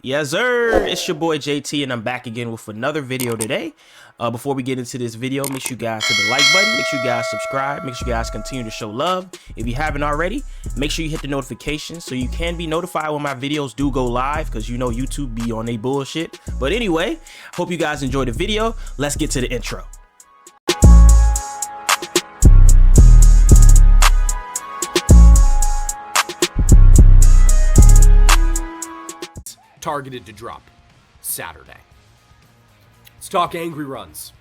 Yes, sir. It's your boy JT, and I'm back again with another video today. Before we get into this video, make sure you guys hit the like button. Make sure you guys subscribe. Make sure you guys continue to show love. If you haven't already, make sure you hit the notifications so you can be notified when my videos do go live, because you know YouTube be on they bullshit. But anyway, hope you guys enjoyed the video. Let's get to the intro. Targeted to drop Saturday. Let's talk angry runs.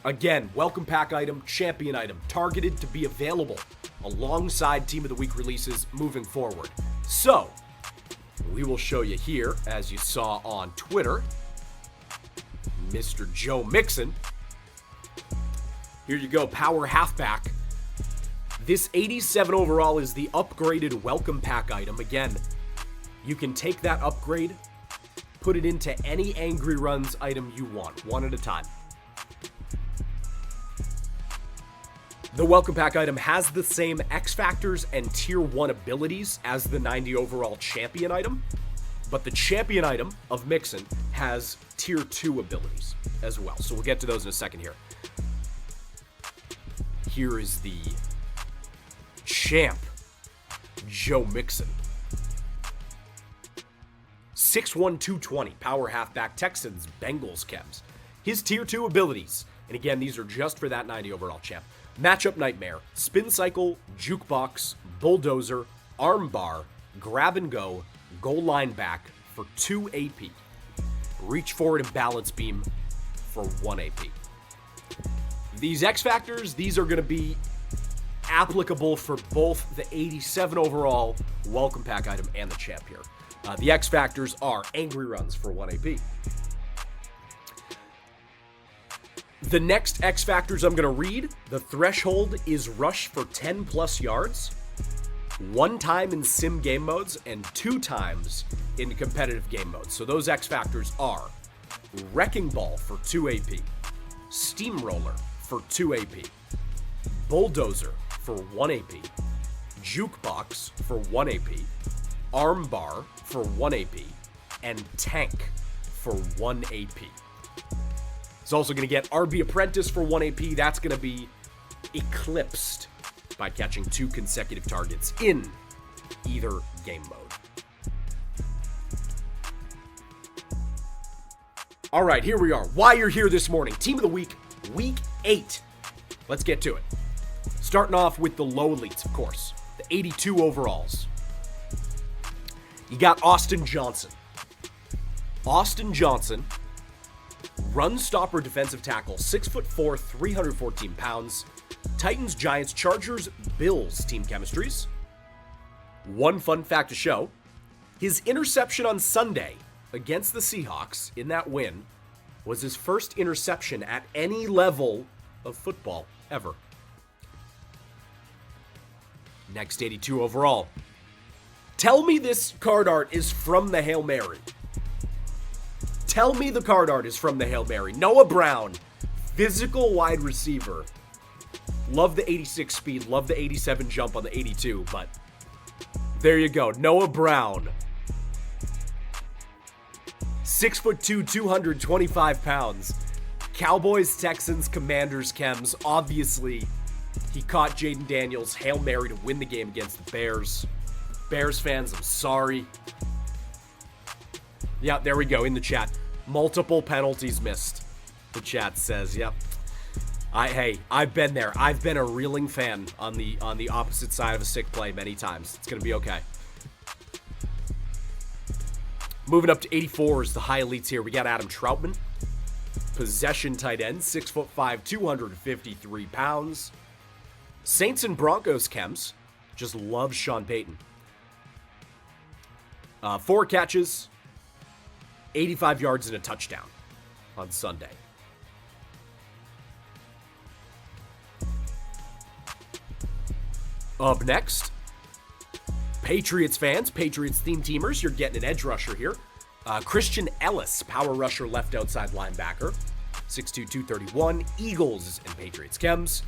Again, welcome pack item, champion item, targeted to be available alongside Team of the Week releases moving forward. So, we will show you here, as you saw on Twitter, Mr. Joe Mixon. Here you go, power halfback. This 87 overall is the upgraded welcome pack item. Again, you can take that upgrade, put it into any angry runs item you want, one at a time. The welcome pack item has the same X factors and tier 1 abilities as the 90 overall champion item, but the champion item of Mixon has tier 2 abilities as well. So we'll get to those in a second here. Here is the champ, Joe Mixon. 6'1", 220, power halfback, Texans, Bengals, chems. His tier 2 abilities, and again, these are just for that 90 overall champ. Matchup nightmare, spin cycle, jukebox, bulldozer, arm bar, grab and go, goal line back for 2 AP. Reach forward and balance beam for 1 AP. These X factors, these are going to be applicable for both the 87 overall welcome pack item and the champ here. The X factors are angry runs for 1 AP. The next X factors I'm going to read, the threshold is rush for 10 plus yards, 1 time in sim game modes, and 2 times in competitive game modes. So those X factors are wrecking ball for 2 AP, steamroller for 2 AP, bulldozer for 1 AP, jukebox for 1 AP, arm bar for 1 AP, and tank for 1 AP. It's also going to get RB Apprentice for 1 AP. That's going to be eclipsed by catching 2 consecutive targets in either game mode. All right, here we are. Why you're here this morning. Team of the Week, Week 8. Let's get to it. Starting off with the low elites, of course. The 82 overalls. You got Austin Johnson. Austin Johnson, run stopper defensive tackle, 6'4", 314 pounds. Titans, Giants, Chargers, Bills team chemistries. One fun fact to show, his interception on Sunday against the Seahawks in that win was his first interception at any level of football ever. Next 82 overall. Tell me this card art is from the Hail Mary. Tell me the card art is from the Hail Mary. Noah Brown, physical wide receiver. Love the 86 speed, love the 87 jump on the 82, but there you go. Noah Brown. 6'2", 225 pounds. Cowboys, Texans, Commanders, chems. Obviously, he caught Jaden Daniels' Hail Mary to win the game against the Bears. Bears fans, I'm sorry. Yeah, there we go in the chat. Multiple penalties missed. The chat says, yep. I've been there. I've been a reeling fan on the opposite side of a sick play many times. It's gonna be okay. Moving up to 84 is the high elites here. We got Adam Troutman, possession tight end, 6'5", 253 pounds. Saints and Broncos chems. Just love Sean Payton. 4 catches, 85 yards and a touchdown on Sunday. Up next, Patriots fans, Patriots theme teamers, you're getting an edge rusher here. Christian Ellis, power rusher, left outside linebacker, 6'2", 231, Eagles and Patriots chems.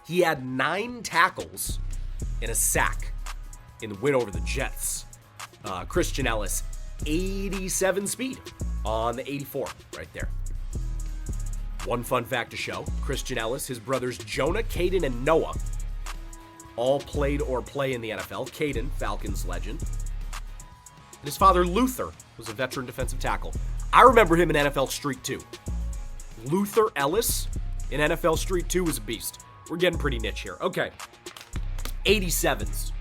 He had 9 tackles and a sack in the win over the Jets. Christian Ellis, 87 speed on the 84 right there. One fun fact to show, Christian Ellis, his brothers Jonah, Caden, and Noah all played or play in the NFL. Caden, Falcons legend. And his father, Luther, was a veteran defensive tackle. I remember him in NFL Street 2. Luther Ellis in NFL Street 2 was a beast. We're getting pretty niche here. Okay. 87s.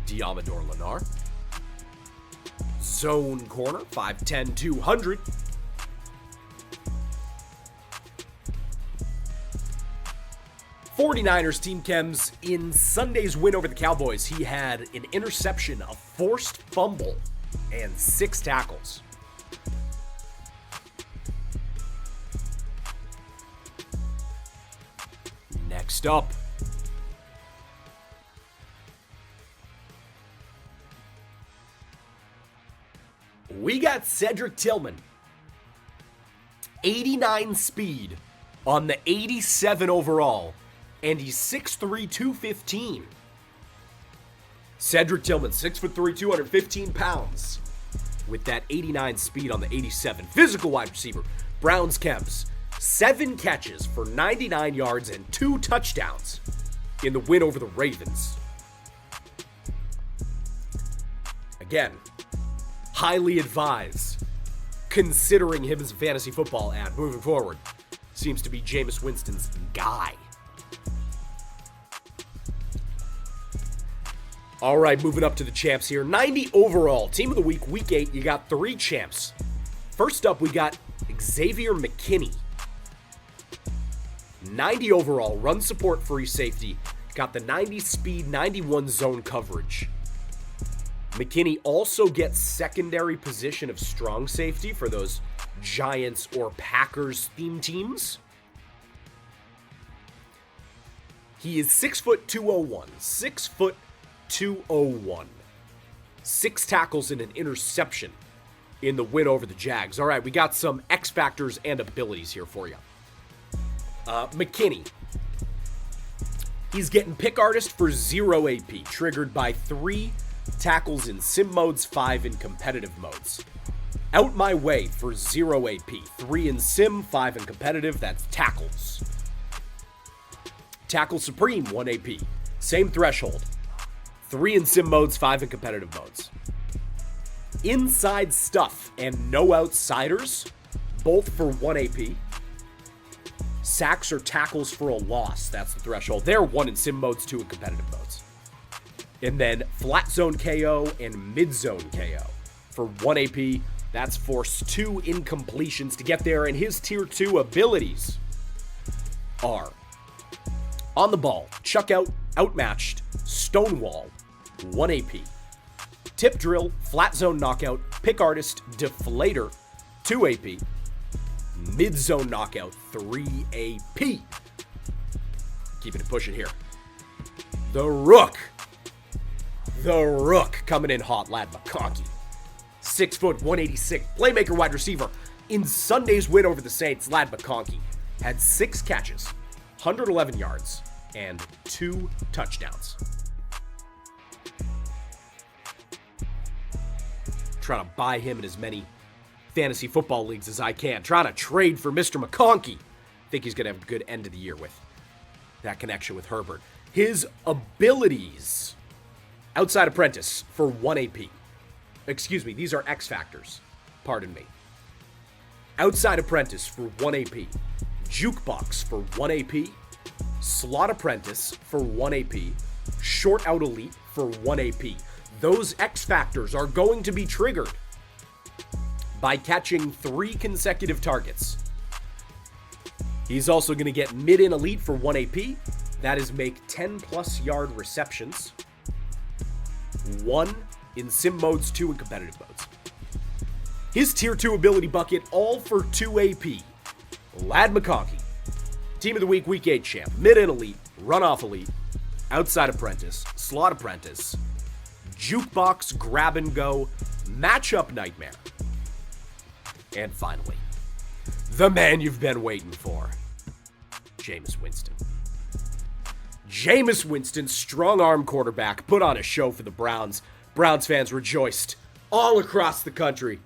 Diamador Lenar. Zone corner, 5'10", 200. '49ers team chems in Sunday's win over the Cowboys. He had an interception, a forced fumble, and 6 tackles. Next up, we got Cedric Tillman. 89 speed on the 87 overall. And he's 6'3", 215. Cedric Tillman, 6'3", 215 pounds. With that 89 speed on the 87. Physical wide receiver. Browns chems. 7 catches for 99 yards and 2 touchdowns in the win over the Ravens. Again, highly advised, considering him as a fantasy football ad moving forward. Seems to be Jameis Winston's guy. All right, moving up to the champs here. 90 overall. Team of the week, week 8. You got 3 champs. First up, we got Xavier McKinney. 90 overall. Run support, free safety. Got the 90 speed, 91 zone coverage. McKinney also gets secondary position of strong safety for those Giants or Packers theme teams. He is 6'2", 6'201. 6 tackles and an interception in the win over the Jags. All right, we got some X factors and abilities here for you. McKinney. He's getting pick artist for 0 AP, triggered by 3 tackles in sim modes, 5 in competitive modes. Out my way for 0 AP, 3 in sim, 5 in competitive, that's tackles. Tackle Supreme, 1 AP. Same threshold. 3 in sim modes, 5 in competitive modes. Inside stuff and no outsiders, both for 1 AP. Sacks or tackles for a loss, that's the threshold. They're 1 in sim modes, 2 in competitive modes. And then flat zone KO and mid zone KO. For 1 AP, that's force 2 incompletions to get there. And his tier 2 abilities are on the ball, chuck out, outmatched, stonewall, 1 AP. Tip drill, flat zone knockout, pick artist, deflator, 2 AP. Mid zone knockout, 3 AP. Keeping it pushing here. The Rook. The Rook coming in hot, Lad McConkey. 6 foot, 186, playmaker wide receiver. In Sunday's win over the Saints, Lad McConkey had 6 catches, 111 yards, and 2 touchdowns. Trying to buy him in as many fantasy football leagues as I can. Trying to trade for Mr. McConkey. Think he's going to have a good end of the year with that connection with Herbert. His abilities. Outside apprentice for 1 AP. Excuse me, these are X factors. Pardon me. Outside apprentice for 1 AP. Jukebox for 1 AP. Slot apprentice for 1 AP. Short out elite for 1 AP. Those X factors are going to be triggered by catching 3 consecutive targets. He's also going to get mid-in elite for 1 AP. That is make 10 plus yard receptions. 1 in sim modes, 2 in competitive modes. His tier 2 ability bucket, all for 2 AP. Lad McConkey. Team of the week, week 8 champ. Mid-in elite, run-off elite, outside apprentice, slot apprentice, jukebox grab and go, matchup nightmare. And finally, the man you've been waiting for, Jameis Winston. Jameis Winston, strong-arm quarterback, put on a show for the Browns. Browns fans rejoiced all across the country.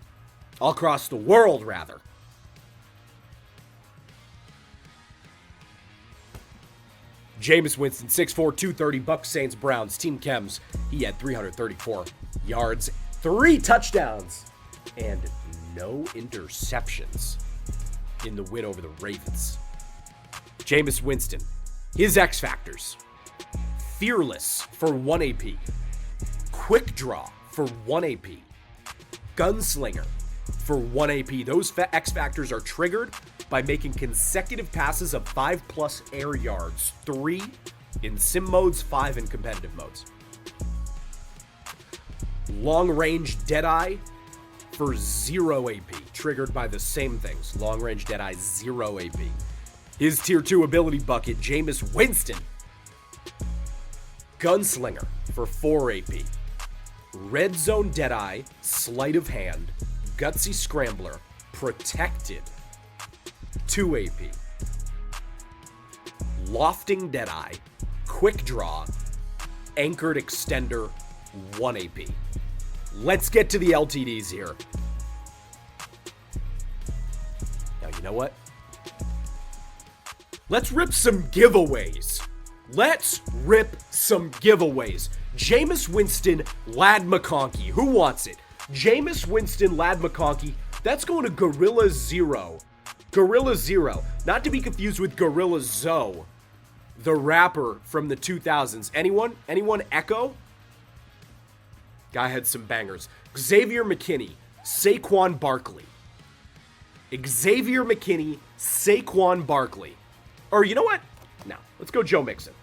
All across the world, rather. Jameis Winston, 6'4", 230, Bucks, Saints, Browns, Team Chems. He had 334 yards, 3 touchdowns, and no interceptions in the win over the Ravens. Jameis Winston, his X factors: fearless for 1 AP, quick draw for 1 AP, gunslinger for 1 AP. Those X factors are triggered by making consecutive passes of 5+ air yards, 3 in sim modes, 5 in competitive modes. Long range Deadeye for 0 AP, triggered by the same things. Long range Deadeye, 0 AP. His tier 2 ability bucket, Jameis Winston. Gunslinger for 4 AP. Red Zone Deadeye, Sleight of Hand, Gutsy Scrambler, Protected, 2 AP. Lofting Deadeye, Quick Draw, Anchored Extender, 1 AP. Let's get to the LTDs here. Now, you know what? Let's rip some giveaways. Jameis Winston, Lad McConkey. Who wants it? Jameis Winston, Lad McConkey. That's going to Gorilla Zero. Gorilla Zero. Not to be confused with Gorilla Zoe, the rapper from the 2000s. Anyone? Anyone echo? Guy had some bangers. Xavier McKinney, Saquon Barkley. Xavier McKinney, Saquon Barkley. Or you know what? No, let's go Joe Mixon.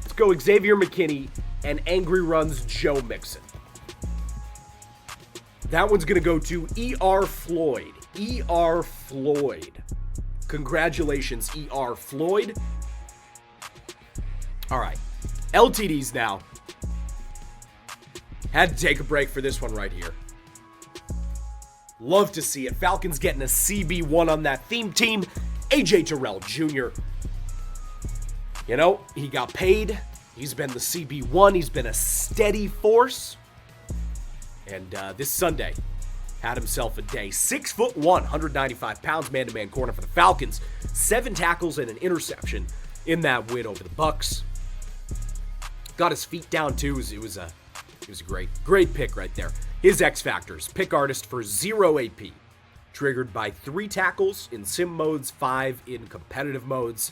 Let's go Xavier McKinney and Angry Runs Joe Mixon. That one's going to go to E.R. Floyd. E.R. Floyd. Congratulations, E.R. Floyd. All right. LTDs now. Had to take a break for this one right here. Love to see it. Falcons getting a CB1 on that theme team. AJ Terrell Jr. You know, he got paid. He's been the CB1. He's been a steady force. And this Sunday had himself a day. 6'1", 195 pounds, man-to-man corner for the Falcons. 7 tackles and an interception in that win over the Bucks. Got his feet down too. It was a great pick right there. His X factors: pick artist for 0 AP, triggered by 3 tackles in sim modes, 5 in competitive modes.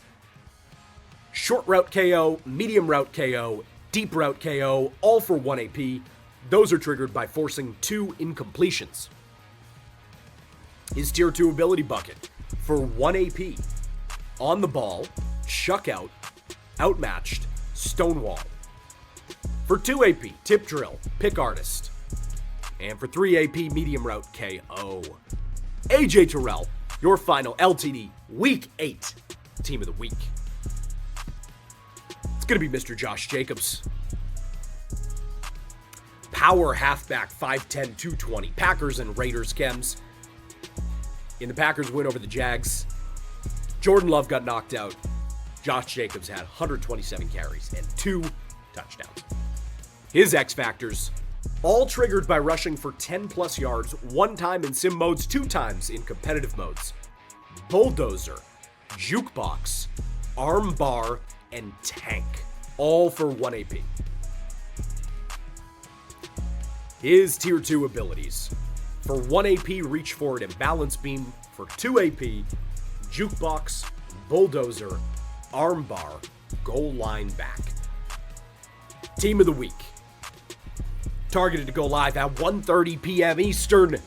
Short route KO, medium route KO, deep route KO, all for 1 AP. Those are triggered by forcing 2 incompletions. His tier 2 ability bucket for 1 AP, on the ball, chuck out, outmatched, stonewall. For 2 AP, tip drill, pick artist. And for 3 AP, medium route KO. AJ Terrell, your final LTD Week 8 Team of the Week. It's going to be Mr. Josh Jacobs. Power halfback, 5'10", 220. Packers and Raiders chems. In the Packers win over the Jags, Jordan Love got knocked out. Josh Jacobs had 127 carries and 2 touchdowns. His X factors, all triggered by rushing for 10+ yards, 1 time in sim modes, 2 times in competitive modes. Bulldozer, jukebox, arm bar, and tank, all for 1 AP. His tier 2 abilities: for 1 AP, reach forward and balance beam. For 2 AP, jukebox, bulldozer, arm bar, goal line back. Team of the Week, targeted to go live at 1:30 p.m. Eastern